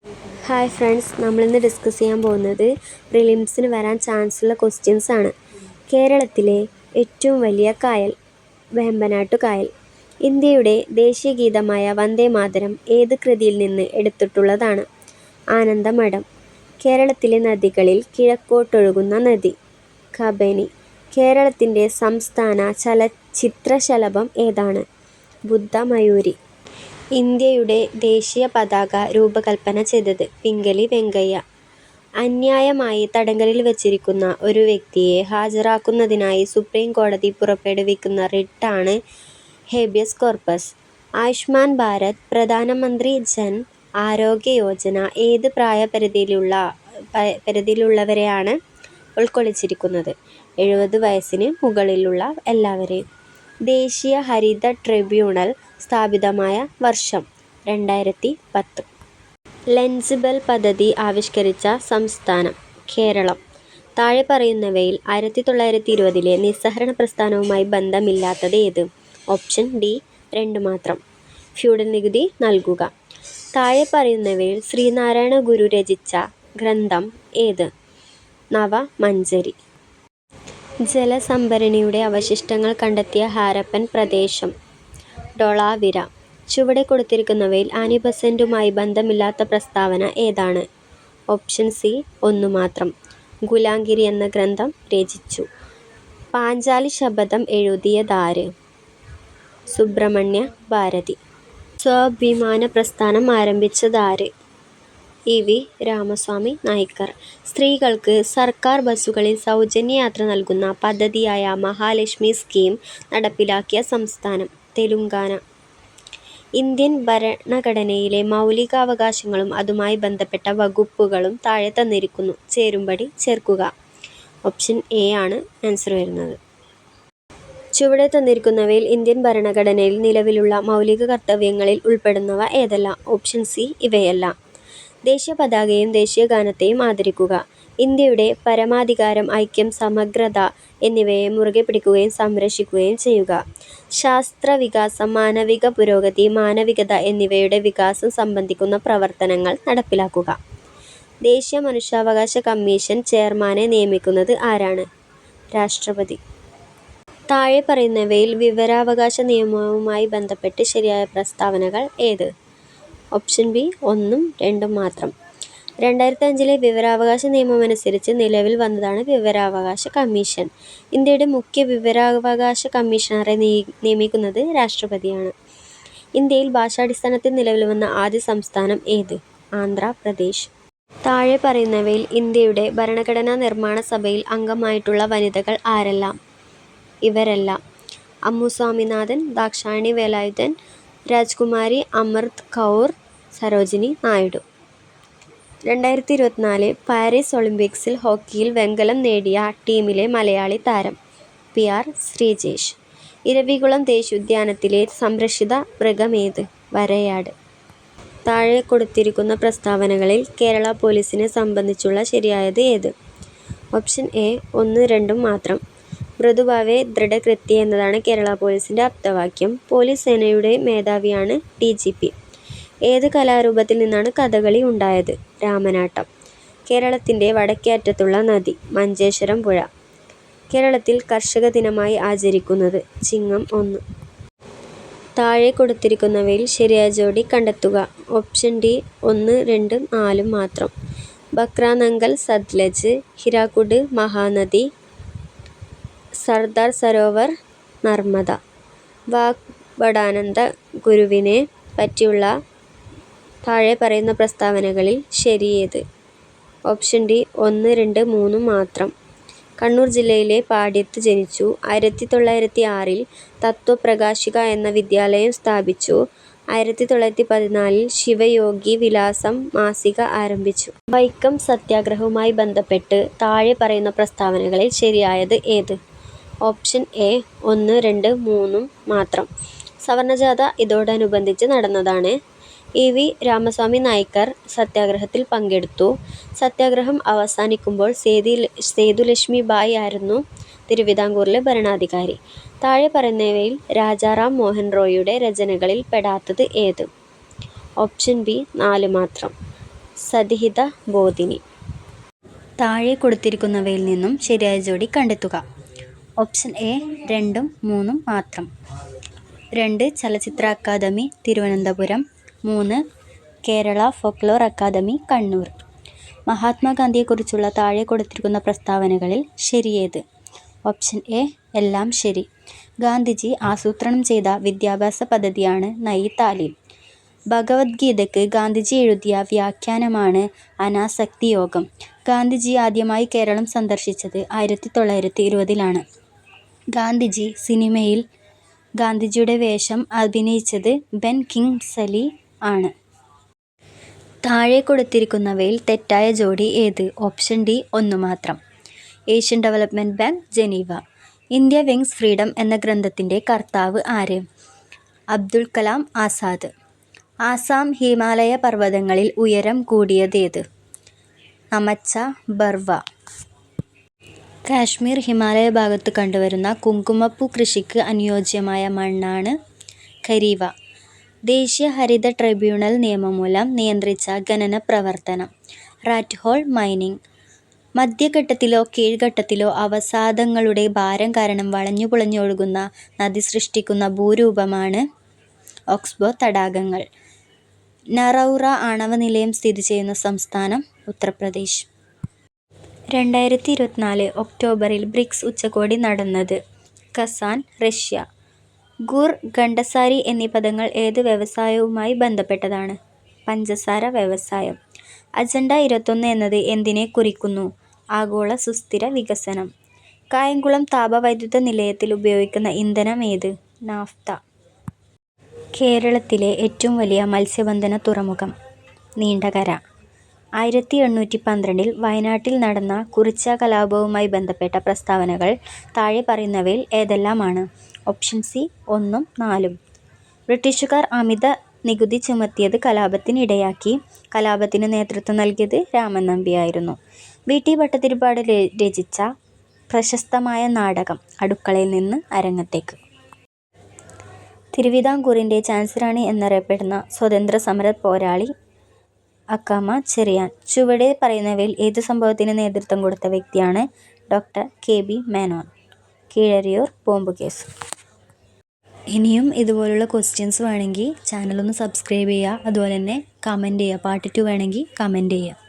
Hi friends, നമ്മളിന്ന് discuss ചെയ്യാൻ പോകുന്നത് പ്രിലിംസിന് വരാൻ ചാൻസുള്ള ക്വസ്റ്റ്യൻസ് ആണ്. കേരളത്തിലെ ഏറ്റവും വലിയ കായൽ വേമ്പനാട്ടു കായൽ. ഇന്ത്യയുടെ ദേശീയ ഗീതമായ വന്ദേ മാതരം ഏത് കൃതിയിൽ നിന്ന് എടുത്തിട്ടുള്ളതാണ്? ആനന്ദമഠം. കേരളത്തിലെ നദികളിൽ കിഴക്കോട്ടൊഴുകുന്ന നദി? കബനി. കേരളത്തിൻ്റെ സംസ്ഥാന ചലച്ചിത്രശലഭം ഏതാണ്? ബുദ്ധമയൂരി. ഇന്ത്യയുടെ ദേശീയ പതാക രൂപകൽപ്പന ചെയ്തത്? പിംഗലി വെങ്കയ്യ. അന്യായമായി തടങ്കലിൽ വച്ചിരിക്കുന്ന ഒരു വ്യക്തിയെ ഹാജരാക്കുന്നതിനായി സുപ്രീം കോടതി പുറപ്പെടുവിക്കുന്ന റിട്ടാണ് ഹേബിയസ് കോർപ്പസ്. ആയുഷ്മാൻ ഭാരത് പ്രധാനമന്ത്രി ജൻ ആരോഗ്യ യോജന ഏത് പ്രായപരിധിയിലുള്ളവരെയാണ് ഉൾക്കൊള്ളിച്ചിരിക്കുന്നത്? 70 വയസ്സിന് മുകളിലുള്ള എല്ലാവരെയും. ദേശീയ ഹരിത ട്രിബ്യൂണൽ സ്ഥാപിതമായ വർഷം? 2010. ലഞ്ച് ബെൽ പദ്ധതി ആവിഷ്കരിച്ച സംസ്ഥാനം? കേരളം. താഴെ പറയുന്നവയിൽ 1920-ലെ നിസ്സഹകരണ പ്രസ്ഥാനവുമായി ബന്ധമില്ലാത്തത് ഏത്? ഓപ്ഷൻ ഡി 2 മാത്രം. ഫ്യൂഡൽ നികുതി നൽകുക. താഴെ പറയുന്നവയിൽ ശ്രീനാരായണ ഗുരു രചിച്ച ഗ്രന്ഥം ഏത്? നവമഞ്ജരി. ജലസംഭരണിയുടെ അവശിഷ്ടങ്ങൾ കണ്ടെത്തിയ ഹാരപ്പൻ പ്രദേശം? ഡൊളാവിര. ചുവടെ കൊടുത്തിരിക്കുന്നവയിൽ ആനി ബസന്റുമായി ബന്ധമില്ലാത്ത പ്രസ്താവന ഏതാണ്? ഓപ്ഷൻ സി 1 മാത്രം. ഗുലാംഗിരി എന്ന ഗ്രന്ഥം രചിച്ചു. പാഞ്ചാലി ശപഥം എഴുതിയതാര്? സുബ്രഹ്മണ്യ ഭാരതി. സ്വാഭിമാന പ്രസ്ഥാനം ആരംഭിച്ചതാര്? ഇ.വി. രാമസ്വാമി നായ്ക്കർ. സ്ത്രീകൾക്ക് സർക്കാർ ബസ്സുകളിൽ സൗജന്യ യാത്ര നൽകുന്ന പദ്ധതിയായ മഹാലക്ഷ്മി സ്കീം നടപ്പിലാക്കിയ സംസ്ഥാനം? തെലുങ്കാന. ഇന്ത്യൻ ഭരണഘടനയിലെ മൗലികാവകാശങ്ങളും അതുമായി ബന്ധപ്പെട്ട വകുപ്പുകളും താഴെ തന്നിരിക്കുന്നു. ചേരുംപടി ചേർക്കുക. ഓപ്ഷൻ എ ആണ് ആൻസർ വരുന്നത്. ചുവടെ തന്നിരിക്കുന്നവയിൽ ഇന്ത്യൻ ഭരണഘടനയിൽ നിലവിലുള്ള മൗലിക കർത്തവ്യങ്ങളിൽ ഉൾപ്പെടുന്നവ ഏതെല്ലാം? ഓപ്ഷൻ സി ഇവയെല്ലാം. ദേശീയ പതാകയെയും ദേശീയ ഗാനത്തെയും ആദരിക്കുക. ഇന്ത്യയുടെ പരമാധികാരം, ഐക്യം, സമഗ്രത എന്നിവയെ മുറുകെ പിടിക്കുകയും സംരക്ഷിക്കുകയും ചെയ്യുക. ശാസ്ത്രവികാസം, മാനവിക പുരോഗതി, മാനവികത എന്നിവയുടെ വികാസം സംബന്ധിക്കുന്ന പ്രവർത്തനങ്ങൾ നടപ്പിലാക്കുക. ദേശീയ മനുഷ്യാവകാശ കമ്മീഷൻ ചെയർമാനെ നിയമിക്കുന്നത് ആരാണ്? രാഷ്ട്രപതി. താഴെ പറയുന്നവയിൽ വിവരാവകാശ നിയമവുമായി ബന്ധപ്പെട്ട് ശരിയായ പ്രസ്താവനകൾ ഏത്? ഓപ്ഷൻ ബി 1ഉം 2ഉം മാത്രം. 2005-ലെ വിവരാവകാശ നിയമമനുസരിച്ച് നിലവിൽ വന്നതാണ് വിവരാവകാശ കമ്മീഷൻ. ഇന്ത്യയുടെ മുഖ്യ വിവരാവകാശ കമ്മീഷണറെ നിയമിക്കുന്നത് രാഷ്ട്രപതിയാണ്. ഇന്ത്യയിൽ ഭാഷാടിസ്ഥാനത്തിൽ നിലവിൽ വന്ന ആദ്യ സംസ്ഥാനം ഏത്? ആന്ധ്രാപ്രദേശ്. താഴെ പറയുന്നവയിൽ ഇന്ത്യയുടെ ഭരണഘടനാ നിർമ്മാണ സഭയിൽ അംഗമായിട്ടുള്ള വനിതകൾ ആരെല്ലാം? ഇവരെല്ലാം: അമ്മു സ്വാമിനാഥൻ, ദാക്ഷായണി വേലായുധൻ, രാജ്കുമാരി അമൃത് കൗർ, സരോജിനി നായിഡു. 2024 പാരീസ് ഒളിമ്പിക്സിൽ ഹോക്കിയിൽ വെങ്കലം നേടിയ ടീമിലെ മലയാളി താരം? പി.ആർ. ശ്രീജേഷ്. ഇരവികുളം ദേശീയോദ്യാനത്തിലെ സംരക്ഷിത മൃഗമേത്? വരയാട്. താഴെ കൊടുത്തിരിക്കുന്ന പ്രസ്താവനകളിൽ കേരള പോലീസിനെ സംബന്ധിച്ചുള്ള ശരിയായത് ഏത്? ഓപ്ഷൻ എ 1, 2ഉം മാത്രം. മൃദുഭാവേ ദൃഢകൃത്യേ എന്നതാണ് കേരള പോലീസിൻ്റെ ആപ്തവാക്യം. പോലീസ് സേനയുടെ മേധാവിയാണ് DGP. ഏത് കലാരൂപത്തിൽ നിന്നാണ് കഥകളി ഉണ്ടായത്? രാമനാട്ടം. കേരളത്തിൻ്റെ വടക്കേ അറ്റത്തുള്ള നദി? മഞ്ചേശ്വരം പുഴ. കേരളത്തിൽ കർഷക ദിനമായി ആചരിക്കുന്നത്? ചിങ്ങം 1. താഴെ കൊടുത്തിരിക്കുന്നവയിൽ ശരിയായ ജോഡി കണ്ടെത്തുക. ഓപ്ഷൻ ഡി 1, 2, 4 മാത്രം. ബക്രാനങ്കൽ സത്ലജ്, ഹിരാക്കുഡ് മഹാനദി, സർദാർ സരോവർ നർമ്മദ. വാഗ്ഭടാനന്ദ ഗുരുവിനെ പറ്റിയുള്ള താഴെ പറയുന്ന പ്രസ്താവനകളിൽ ശരിയേത്? ഓപ്ഷൻ ഡി 1, 2, 3 മാത്രം. കണ്ണൂർ ജില്ലയിലെ പാട്യത്ത് ജനിച്ചു. 1906-ൽ തത്വപ്രകാശിക എന്ന വിദ്യാലയം സ്ഥാപിച്ചു. 1914-ൽ ശിവയോഗി വിലാസം മാസിക ആരംഭിച്ചു. വൈക്കം സത്യാഗ്രഹവുമായി ബന്ധപ്പെട്ട് താഴെ പറയുന്ന പ്രസ്താവനകളിൽ ശരിയായത് ഏത്? ഓപ്ഷൻ എ 1, 2, 3ഉം മാത്രം. സവർണജാഥ ഇതോടനുബന്ധിച്ച് നടന്നതാണ്. ഇ.വി. രാമസ്വാമി നായ്ക്കർ സത്യാഗ്രഹത്തിൽ പങ്കെടുത്തു. സത്യാഗ്രഹം അവസാനിക്കുമ്പോൾ സേതുലക്ഷ്മി ബായി ആയിരുന്നു തിരുവിതാംകൂറിലെ ഭരണാധികാരി. താഴെ പറയുന്നവയിൽ രാജാറാം മോഹൻ റോയിയുടെ രചനകളിൽ പെടാത്തത് ഏത്? ഓപ്ഷൻ ബി 4 മാത്രം. സതിഹിത ബോധിനി. താഴെ കൊടുത്തിരിക്കുന്നവയിൽ നിന്നും ശരിയായ ജോഡി കണ്ടെത്തുക. ഓപ്ഷൻ എ 2ഉം 3ഉം മാത്രം. 2 Chalachitra Academy Thiruvananthapuram. 3 Kerala Folklore Academy Kannur. മഹാത്മാഗാന്ധിയെക്കുറിച്ചുള്ള താഴെ കൊടുത്തിരിക്കുന്ന പ്രസ്താവനകളിൽ ശരിയേത്? ഓപ്ഷൻ എ എല്ലാം ശരി. ഗാന്ധിജി ആസൂത്രണം ചെയ്ത വിദ്യാഭ്യാസ പദ്ധതിയാണ് നയി താലീം. ഭഗവത്ഗീതയ്ക്ക് ഗാന്ധിജി എഴുതിയ വ്യാഖ്യാനമാണ് അനാസക്തി യോഗം. ഗാന്ധിജി ആദ്യമായി കേരളം സന്ദർശിച്ചത് 1920-ലാണ്. ഗാന്ധിജി സിനിമയിൽ ഗാന്ധിജിയുടെ വേഷം അഭിനയിച്ചത് ബെൻ കിംഗ്സ്ലി ആണ്. താഴെ കൊടുത്തിരിക്കുന്നവയിൽ തെറ്റായ ജോഡി ഏത്? ഓപ്ഷൻ ഡി 1 മാത്രം. Asian development bank, Geneva. India wings freedom എന്ന ഗ്രന്ഥത്തിൻ്റെ കർത്താവ് ആര്? അബ്ദുൽ കലാം ആസാദ്. ആസാം ഹിമാലയ പർവ്വതങ്ങളിൽ ഉയരം കൂടിയതേത്? നമച്ച ബർവ. കാശ്മീർ ഹിമാലയ ഭാഗത്ത് കണ്ടുവരുന്ന കുങ്കുമപ്പൂ കൃഷിക്ക് അനുയോജ്യമായ മണ്ണാണ് ഖരീവ. ദേശീയ ഹരിത ട്രിബ്യൂണൽ നിയമമൂലം നിയന്ത്രിച്ച ഖനന പ്രവർത്തനം റാറ്റ് ഹോൾ മൈനിങ്. മധ്യഘട്ടത്തിലോ കീഴ്ഘട്ടത്തിലോ അവസാദങ്ങളുടെ ഭാരം കാരണം വളഞ്ഞുപുളഞ്ഞു ഒഴുകുന്ന നദി സൃഷ്ടിക്കുന്ന ഭൂരൂപമാണ് ഓക്സ്ബോ തടാകങ്ങൾ. നറൗറ ആണവ നിലയം സ്ഥിതി ചെയ്യുന്ന സംസ്ഥാനം ഉത്തർപ്രദേശ്. 2024 ഒക്ടോബറിൽ ബ്രിക്സ് ഉച്ചകോടി നടന്നത് കസാൻ, റഷ്യ. ഗുർ, ഖണ്ഡസാരി എന്നീ പദങ്ങൾ ഏത് വ്യവസായവുമായി ബന്ധപ്പെട്ടതാണ്? പഞ്ചസാര വ്യവസായം. അജണ്ട 21 എന്നത് എന്തിനെ കുറിക്കുന്നു? ആഗോള സുസ്ഥിര വികസനം. കായംകുളം താപവൈദ്യുത നിലയത്തിൽ ഉപയോഗിക്കുന്ന ഇന്ധനം ഏത്? നാഫ്ത. കേരളത്തിലെ ഏറ്റവും വലിയ മത്സ്യബന്ധന തുറമുഖം നീണ്ടകര. 1812 വയനാട്ടിൽ നടന്ന കുറിച്യ കലാപവുമായി ബന്ധപ്പെട്ട പ്രസ്താവനകൾ താഴെ പറയുന്നവയിൽ ഏതെല്ലാമാണ്? Option C 1ഉം 4ഉം. ബ്രിട്ടീഷുകാർ അമിത നികുതി ചുമത്തിയത് കലാപത്തിനിടയാക്കി. കലാപത്തിന് നേതൃത്വം നൽകിയത് രാമൻ നമ്പിയായിരുന്നു. വി.ടി. ഭട്ടതിരിപ്പാട് രചിച്ച പ്രശസ്തമായ നാടകം അടുക്കളയിൽ നിന്ന് അരങ്ങത്തേക്ക്. തിരുവിതാംകൂറിൻ്റെ ഝാൻസിറാണി എന്നറിയപ്പെടുന്ന സ്വതന്ത്ര സമര പോരാളി അക്കാമ ചെറിയാൻ. ചുവടെ പറയുന്നവയിൽ ഏത് സംഭവത്തിന് നേതൃത്വം കൊടുത്ത വ്യക്തിയാണ്? Doctor K B. Menon. Keezhariyur bomb case. ഇനിയും ഇതുപോലുള്ള ക്വസ്റ്റ്യൻസ് വേണമെങ്കിൽ ചാനലൊന്ന് സബ്സ്ക്രൈബ് ചെയ്യുക. അതുപോലെ തന്നെ കമൻറ്റ് ചെയ്യുക. പാർട്ട് 2 വേണമെങ്കിൽ കമൻറ്റ് ചെയ്യുക.